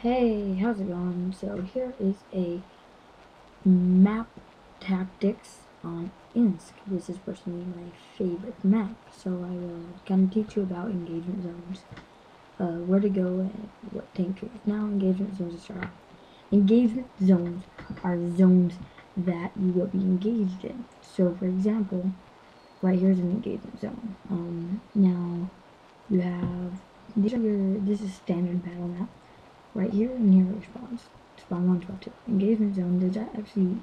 Hey, how's it going? So here is a map tactics on Ensk. This is personally my favorite map, so I will kind of teach you about engagement zones, where to go, and what tank is. Now, engagement zones are engagement zones are zones that you will be engaged in. So, for example, right here's an engagement zone. Now you have this is standard battle map. Right here and here are spawns. Spawn 1, spawn 2. Engagement zone, there's actually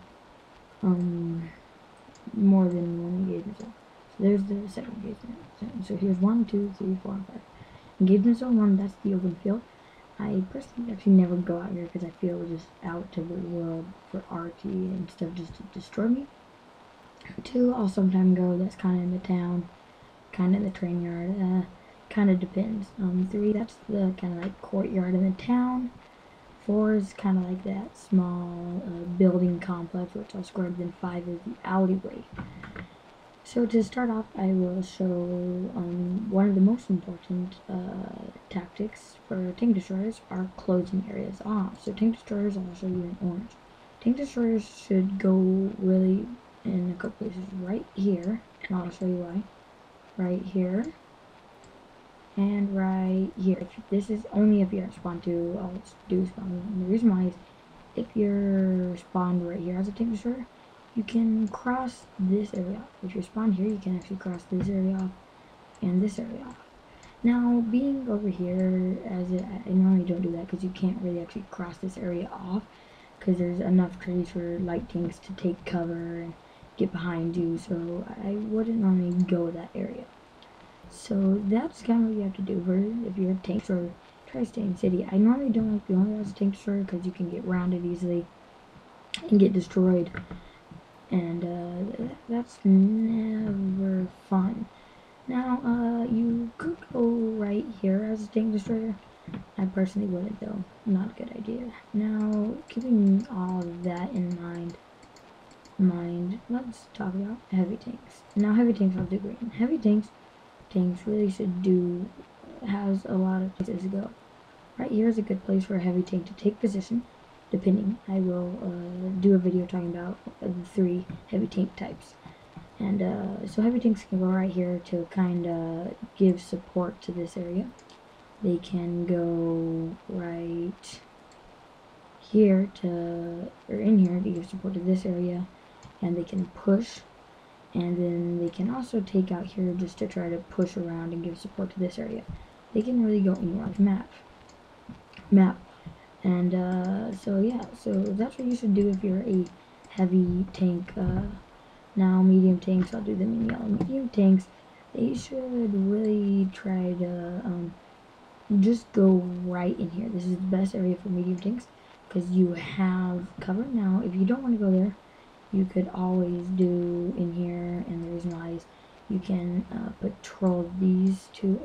more than one engagement zone. So there's the second engagement zone. So here's 1, 2, 3, 4, and 5. Engagement zone 1, that's the open field. I personally actually never go out here because I feel just out to the world for RT and stuff just to destroy me. 2, I'll sometimes go, that's kind of in the town, kind of in the train yard, kind of depends. 3, that's the kind of like courtyard in the town. 4 is kind of like that small building complex, which I'll describe. Then 5 is the alleyway. So to start off, I will show one of the most important tactics for tank destroyers are closing areas off. So tank destroyers, I'll show you in orange. Tank destroyers should go really in a couple places right here, and I'll show you why. Right here. And right here. This is only if you're at spawn 2, I'll do spawn 1. And the reason why is if you're spawned right here as a tank destroyer, you can cross this area off. If you're spawned here, you can actually cross this area off and this area off. Now, being over here, I normally don't do that because you can't really actually cross this area off because there's enough trees for light tanks to take cover and get behind you, so I wouldn't normally go that area. So that's kind of what you have to do if you're a tank destroyer. Try to stay in city. I normally don't like going as a tank destroyer because you can get rounded easily and get destroyed, and that's never fun. Now, you could go right here as a tank destroyer. I personally wouldn't though. Not a good idea. Now, keeping all of that in mind, let's talk about heavy tanks. Now, heavy tanks I'll do green. Heavy tanks really should do, has a lot of places to go. Right here is a good place for a heavy tank to take position, depending. I will do a video talking about the 3 heavy tank types. And so heavy tanks can go right here to kind of give support to this area. They can go right here or in here to give support to this area, and they can push. And then they can also take out here just to try to push around and give support to this area. They can really go anywhere on the map. And so yeah, so that's what you should do if you're a heavy tank. Now medium tanks, I'll do them in yellow. Medium tanks, they should really try to just go right in here. This is the best area for medium tanks because you have cover. Now, if you don't want to go there, you could always do in here, and the reason why is you can patrol these 2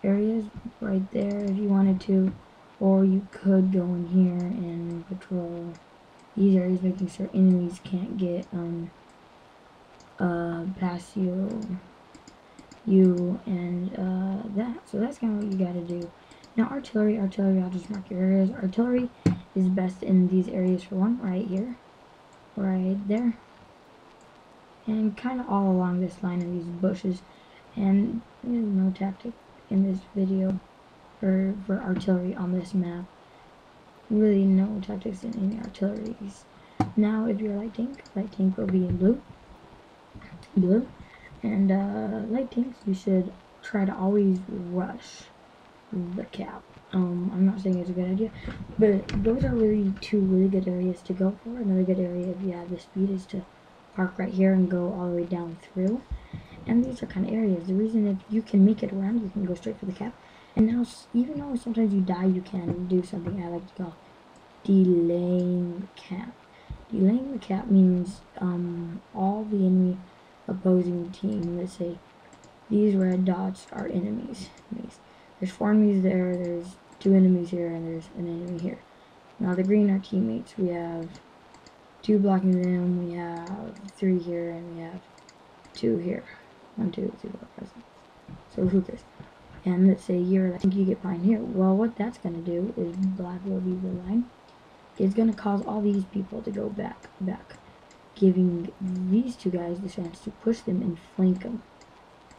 areas right there if you wanted to, or you could go in here and patrol these areas, making sure enemies can't get past you and that. So that's kind of what you gotta do. Now artillery, I'll just mark your areas. Artillery is best in these areas for one, right here. Right there, and kind of all along this line of these bushes. And there's no tactic in this video for artillery on this map. Really no tactics in any artilleries. Now if you're light tank will be in blue, and light tanks, you should try to always rush the cap. I'm not saying it's a good idea, but those are really 2 really good areas to go for. Another good area if you have the speed is to park right here and go all the way down through. And these are kind of areas. The reason if you can make it around, you can go straight for the cap. And now, even though sometimes you die, you can do something I like to call delaying the cap. Delaying the cap means all the enemy opposing team, let's say these red dots are enemies. There's 4 enemies there, there's 2 enemies here, and there's an enemy here. Now the green are teammates. We have 2 blocking them, we have 3 here, and we have 2 here. 1, 2, 3, 4, 5, 6. So who cares? and let's say I think you get behind here. Well, what that's gonna do is black will be the line. It's gonna cause all these people to go back, giving these two guys the chance to push them and flank them.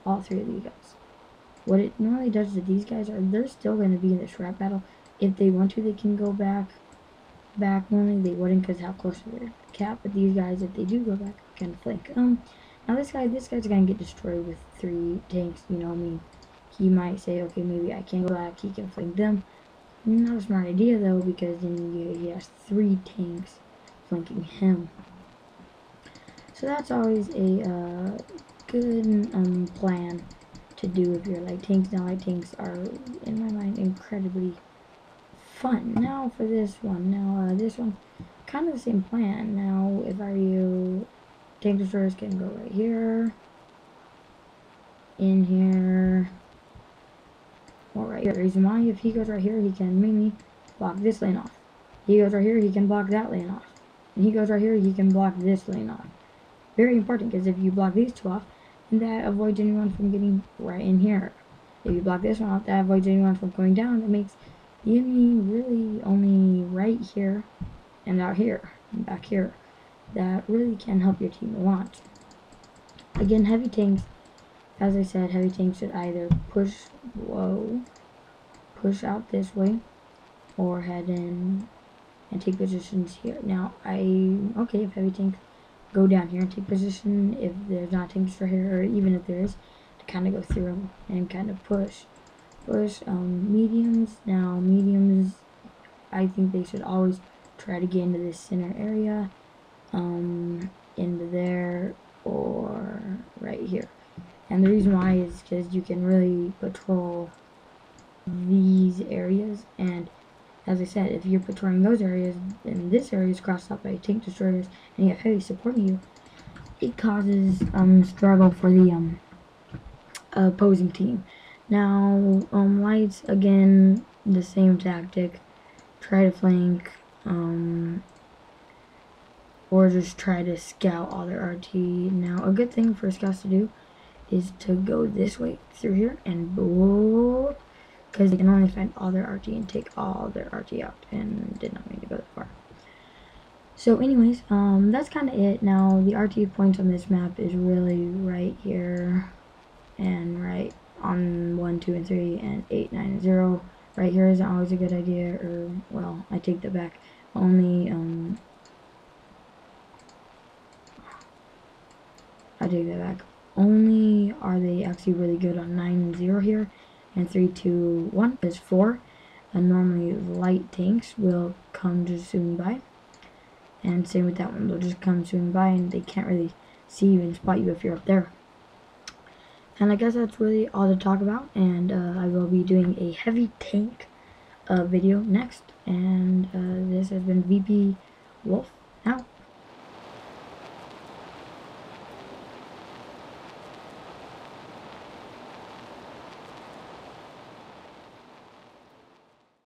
All three of these guys. What it normally does is these guys they're still gonna be in this rap battle. If they want to, they can go back. Normally they wouldn't because how close to their cap. But these guys, if they do go back, can flank. Now this guy's gonna get destroyed with 3 tanks. You know, I mean, he might say, okay, maybe I can go back. He can flank them. Not a smart idea though, because then he has 3 tanks flanking him. So that's always a good plan to do if you're light tanks. Now light tanks are, in my mind, incredibly fun. Now for this one, this one, kind of the same plan. Now if I were you, tank destroyers can go right here, in here, or right here. The reason why, if he goes right here, he can mainly block this lane off. He goes right here, he can block that lane off. And he goes right here, he can block this lane off. Very important, because if you block these 2 off, then that avoids anyone from getting right in here. If you block this one off, that avoids anyone from going down. That makes the enemy really only right here and out here and back here. That really can help your team a lot. Again, heavy tanks, as I said, heavy tanks should either push out this way, or head in and take positions here. Now, if heavy tanks go down here and take position, if there's not tanks for here, or even if there is, to kind of go through them and kind of push. Mediums. Now, mediums, I think they should always try to get into this center area, into there, or right here. And the reason why is because you can really patrol these areas, and as I said, if you're patrolling those areas and this area is crossed out by tank destroyers and you have heavy supporting you, it causes struggle for the opposing team. Now lights, again, the same tactic. Try to flank, or just try to scout all their RT. Now a good thing for scouts to do is to go this way through here and blow, because they can only find all their RT and take all their RT out, and did not mean to go that far. So anyways, that's kind of it. Now the RT points on this map is really right here and right on 1, 2, and 3, and 8, 9, and 0. Right here isn't always a good idea, or, well, I take that back. Only, I take that back. Only are they actually really good on 9 and 0 here, and 3, 2, 1 is 4. And normally light tanks will come just zooming by. And same with that one, they'll just come zooming by and they can't really see you and spot you if you're up there. And I guess that's really all to talk about, and I will be doing a heavy tank video next. And this has been VP Wolf out.